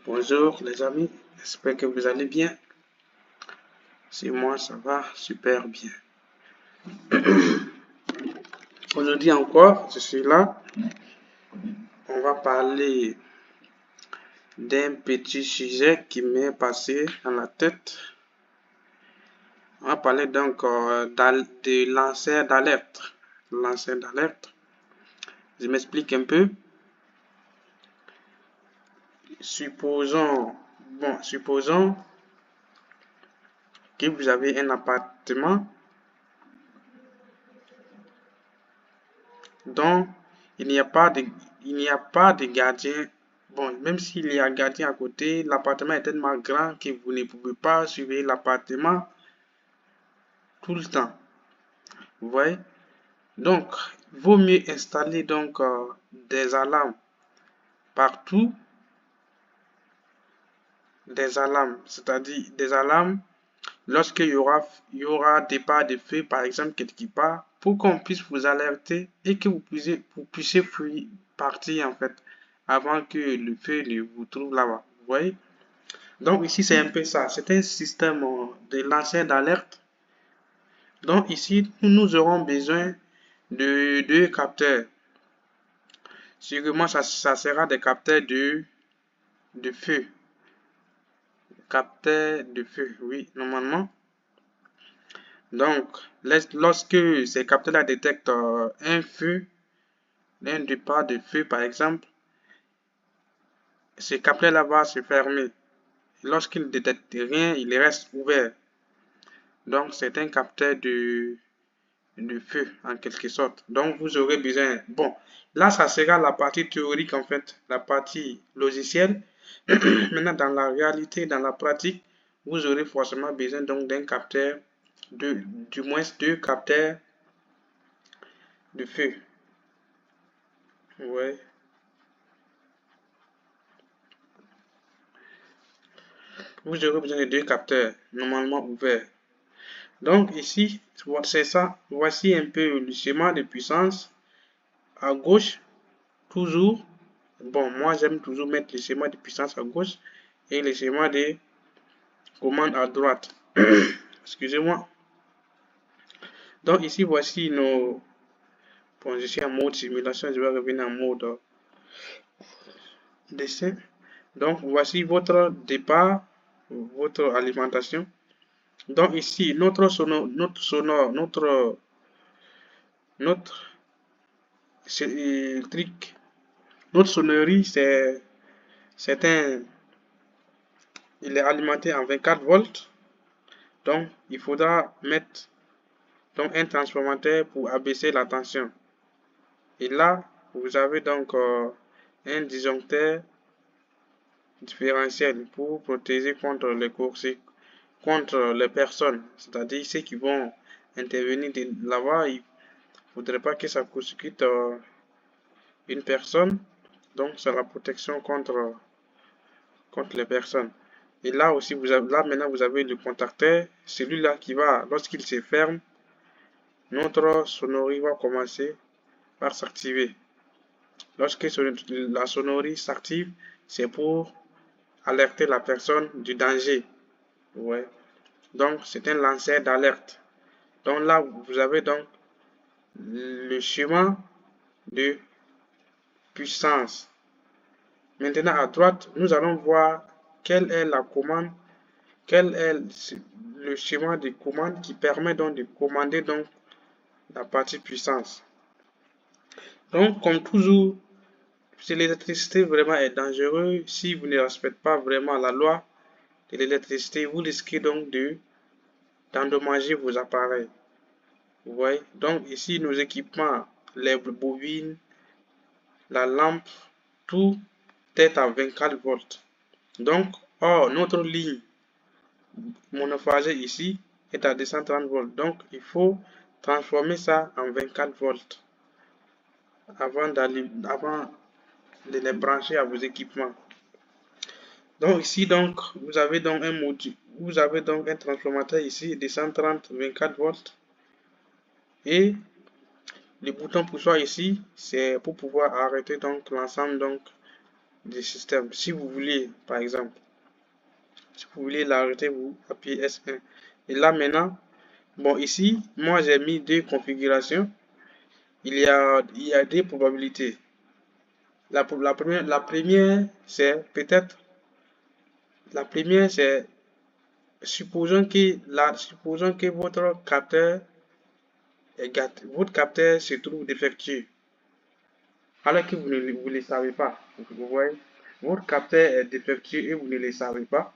Bonjour les amis, j'espère que vous allez bien. Chez moi, ça va super bien. Aujourd'hui encore, je suis là. On va parler d'un petit sujet qui m'est passé dans la tête. On va parler donc de lanceur d'alerte. Lanceur d'alerte. Je m'explique un peu. Supposons que vous avez un appartement dont il n'y a pas de gardien. Bon, même s'il y a un gardien à côté, l'appartement est tellement grand que vous ne pouvez pas surveiller l'appartement tout le temps. Vous voyez? Donc, il vaut mieux installer donc des alarmes partout, des alarmes, c'est-à-dire des alarmes lorsqu'il y aura départ de feu, par exemple, quelque part, pour qu'on puisse vous alerter et que vous puissiez fuir, partir en fait, avant que le feu ne vous trouve là-bas. Vous voyez? Donc ici, c'est un peu ça. C'est un système de lanceur d'alerte. Donc ici, nous aurons besoin de deux capteurs. Sûrement, ça sera des capteurs de feu. Capteurs de feu, oui, normalement. Donc, lorsque ces capteurs-là détectent un feu, un départ de feu par exemple, ces capteurs-là vont se fermer. Lorsqu'ils ne détectent rien, il reste ouvert. Donc, c'est un capteur de feu en quelque sorte. Donc, vous aurez besoin. Bon, là, ça sera la partie théorique en fait, la partie logicielle. Maintenant, dans la réalité, dans la pratique, vous aurez forcément besoin donc d'un capteur, du moins deux capteurs de feu. Ouais. Vous aurez besoin de deux capteurs normalement ouverts. Donc ici, c'est ça. Voici un peu le schéma de puissance. À gauche, toujours. Bon, moi j'aime toujours mettre le schéma de puissance à gauche et le schéma de commande à droite. Excusez-moi. Donc ici, voici nos... Bon, je suis en mode simulation, je vais revenir en mode dessin. Donc voici votre départ, votre alimentation. Donc ici, notre électrique, notre sonnerie, il est alimenté en 24 volts. Donc, il faudra mettre donc un transformateur pour abaisser la tension. Et là, vous avez donc un disjoncteur différentiel pour protéger contre les courses, contre les personnes. C'est-à-dire ceux qui vont intervenir là-bas, il ne faudrait pas que ça court-circuite une personne. Donc, c'est la protection contre les personnes. Et là aussi, là maintenant, vous avez le contacteur. Celui-là qui va, lorsqu'il se ferme, notre sonnerie va commencer par s'activer. Lorsque la sonnerie s'active, c'est pour alerter la personne du danger. Ouais. Donc, c'est un lanceur d'alerte. Donc là, vous avez donc le schéma de puissance. Maintenant, à droite, nous allons voir quelle est la commande, quel est le schéma de commande qui permet donc de commander donc la partie puissance. Donc, comme toujours, si l'électricité vraiment est dangereuse, si vous ne respectez pas vraiment la loi de l'électricité, vous risquez donc d'endommager vos appareils. Vous voyez? Donc ici, nos équipements, les bobines, la lampe, tout est à 24 volts. Donc, notre ligne monophasée ici est à 230 volts. Donc, il faut transformer ça en 24 volts avant de les brancher à vos équipements. Donc ici, donc, vous avez donc un module, vous avez donc un transformateur ici de 130 24 volts et le bouton poussoir ici, c'est pour pouvoir arrêter donc l'ensemble donc du système. Si vous voulez, par exemple, si vous voulez l'arrêter, vous appuyez S1. Et là maintenant, bon ici, moi j'ai mis deux configurations. Il y a deux probabilités. La première c'est peut-être, la première c'est supposons que votre capteur se trouve défectueux, alors que vous ne le savez pas. Vous voyez, votre capteur est défectueux et vous ne le savez pas.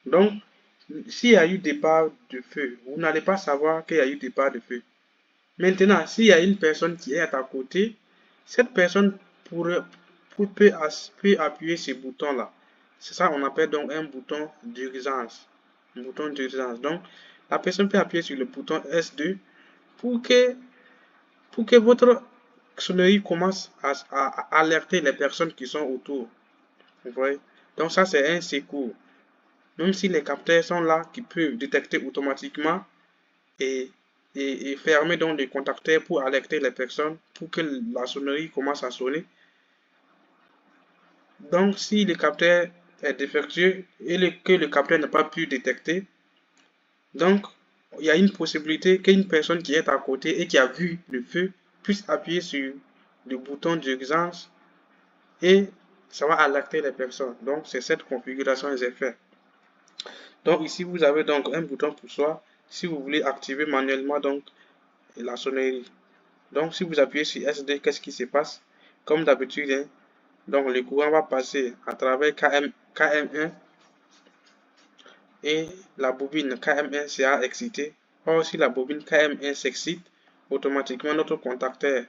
Donc, s'il y a eu départ de feu, vous n'allez pas savoir qu'il y a eu départ de feu. Maintenant, s'il y a une personne qui est à côté, cette personne pourrait, peut appuyer ce bouton-là. C'est ça qu'on appelle donc un bouton d'urgence. Un bouton d'urgence. Donc, la personne peut appuyer sur le bouton S2 pour que, pour que votre sonnerie commence à alerter les personnes qui sont autour. Vous voyez? Donc, ça, c'est un secours. Même si les capteurs sont là, qui peuvent détecter automatiquement et, et fermer donc les contacteurs pour alerter les personnes pour que la sonnerie commence à sonner. Donc, si le capteur est défectueux et que le capteur n'a pas pu détecter, donc il y a une possibilité qu'une personne qui est à côté et qui a vu le feu puisse appuyer sur le bouton d'urgence et ça va alerter les personnes. Donc, c'est cette configuration que j'ai fait. Donc, ici, vous avez donc un bouton pour soi si vous voulez activer manuellement donc la sonnerie. Donc, si vous appuyez sur SD, qu'est-ce qui se passe? Comme d'habitude, hein, donc le courant va passer à travers KM1 et la bobine KM1 sera excitée. Or, si la bobine KM1 s'excite, automatiquement notre contacteur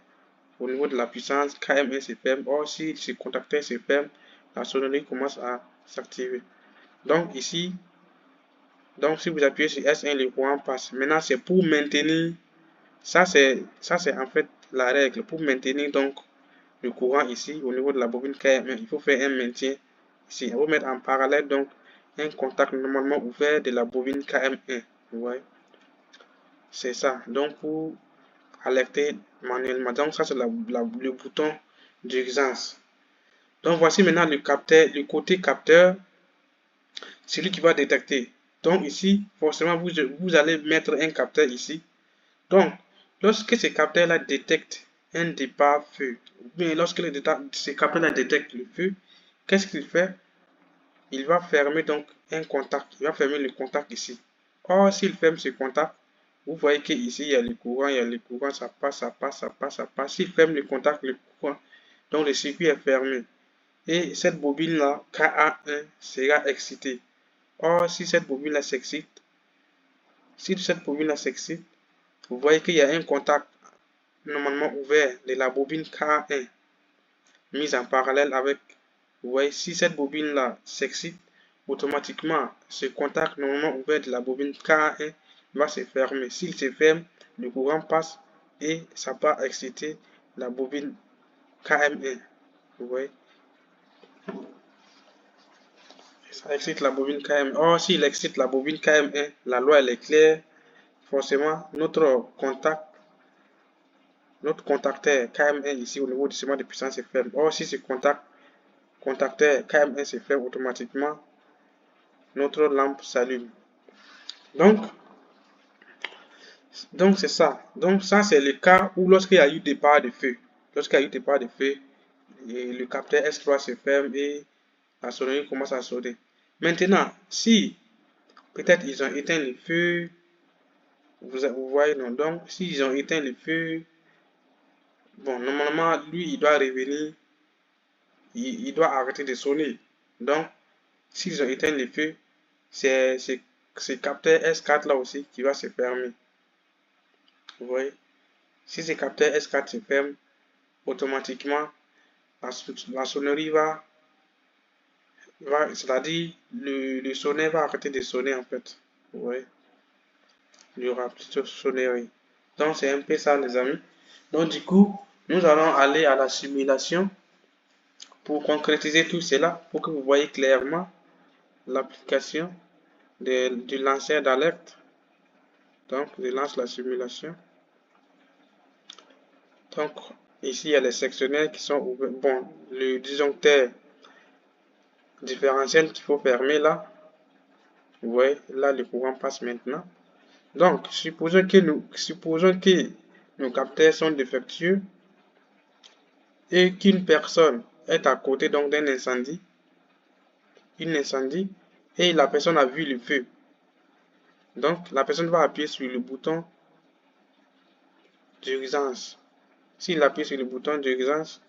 au niveau de la puissance KM1 se ferme. Or, si ce contacteur se ferme, la sonnerie commence à s'activer. Donc, ici, donc si vous appuyez sur S1, le courant passe. Maintenant, c'est pour maintenir, ça c'est en fait la règle, pour maintenir donc le courant ici au niveau de la bobine KM1, il faut faire un maintien ici. On va mettre en parallèle donc un contact normalement ouvert de la bobine KM1. Vous voyez, c'est ça. Donc pour alerter manuellement. Donc ça c'est le bouton d'urgence. Donc voici maintenant le capteur, le côté capteur, celui qui va détecter. Donc ici, forcément, vous allez mettre un capteur ici. Donc, lorsque ce capteur-là détecte un départ feu, ou bien lorsque ce capteur-là détecte le feu, qu'est-ce qu'il fait? Il va fermer donc un contact. Il va fermer le contact ici. Or, s'il ferme ce contact, vous voyez qu'ici, il y a le courant, il y a le courant, ça passe, ça passe, ça passe, ça passe. S'il ferme le contact, le courant, donc le circuit est fermé. Et cette bobine-là, KA1, sera excitée. Or, si cette bobine-là s'excite, vous voyez qu'il y a un contact normalement ouvert de la bobine K1 mise en parallèle avec, vous voyez, si cette bobine là s'excite, automatiquement ce contact normalement ouvert de la bobine K1 va se fermer. S'il se ferme, le courant passe et ça va exciter la bobine KM1. Vous voyez, ça excite la bobine KM1. Or, s'il excite la bobine KM1, la loi elle est claire. Forcément, notre contacteur KM1 ici au niveau du segment de puissance est ferme. Or, si ce contacteur KM1 se ferme automatiquement, notre lampe s'allume. Donc c'est ça. Donc ça, c'est le cas où lorsqu'il y a eu départ de feu. Lorsqu'il y a eu départ de feu, le capteur S3 se ferme et la sonnerie commence à sonner. Maintenant, si peut-être ils ont éteint le feu, vous voyez, non? Donc, s'ils ont éteint le feu, bon, normalement, lui, il doit revenir, il doit arrêter de sonner. Donc, s'ils ont éteint le feu, c'est ce capteur S4 là aussi qui va se fermer. Vous voyez? Si ce capteur S4 se ferme, automatiquement, la sonnerie c'est-à-dire le sonnet va arrêter de sonner en fait. Vous voyez? Il y aura plus de sonnerie. Donc, c'est un peu ça, les amis. Donc, du coup, nous allons aller à la simulation pour concrétiser tout cela, pour que vous voyez clairement l'application du lanceur d'alerte. Donc, je lance la simulation. Donc, ici, il y a les sectionnaires qui sont ouverts. Bon, le disjoncteur différentiel qu'il faut fermer là. Vous voyez, là le courant passe maintenant. Donc, supposons que nos capteurs sont défectueux et qu'une personne est à côté donc d'un incendie, et la personne a vu le feu. Donc, la personne va appuyer sur le bouton d'urgence. S'il appuie sur le bouton d'urgence,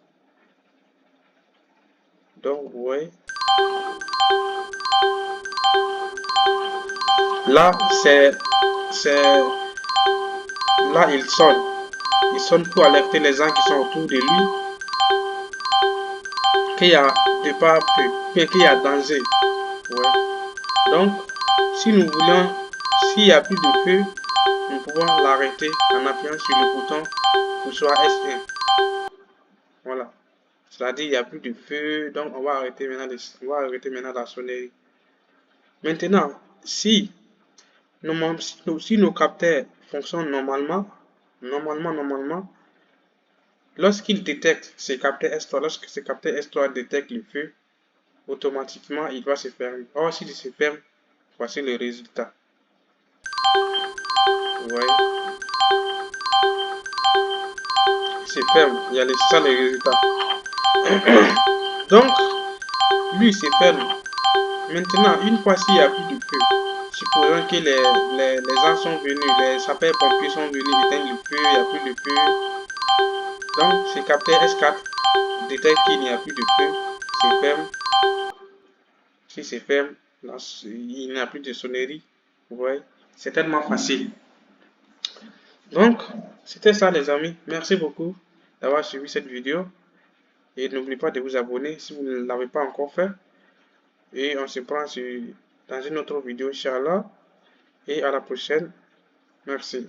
donc vous voyez, là là il sonne. Il sonne pour alerter les gens qui sont autour de lui qu'il y a de pas peu, qu'il y a danger. Ouais. Donc, si nous voulons, s'il n'y a plus de feu, nous pouvons l'arrêter en appuyant sur le bouton pour soit S1. Voilà. C'est-à-dire il n'y a plus de feu, donc on va arrêter maintenant la sonnerie. Maintenant, si nos capteurs fonctionnent normalement, lorsqu'il détecte ces capteurs S3, lorsque ces capteurs S3 détectent le feu, automatiquement il va se fermer. Or, s'il se ferme, voici le résultat. Vous voyez, il se ferme, il y a ça le résultat. Donc, lui il se ferme. Maintenant, une fois s'il n'y a plus de feu, supposons que les gens sont venus, les sapeurs-pompiers sont venus éteindre le feu, il n'y a plus de feu. Donc, ce capteur S4 détecte qu'il n'y a plus de feu, se ferme. Si c'est ferme, là, il n'y a plus de sonnerie. Vous voyez, c'est tellement facile. Donc, c'était ça les amis. Merci beaucoup d'avoir suivi cette vidéo. Et n'oubliez pas de vous abonner si vous ne l'avez pas encore fait. Et on se prend dans une autre vidéo, Inch'Allah. Et à la prochaine. Merci.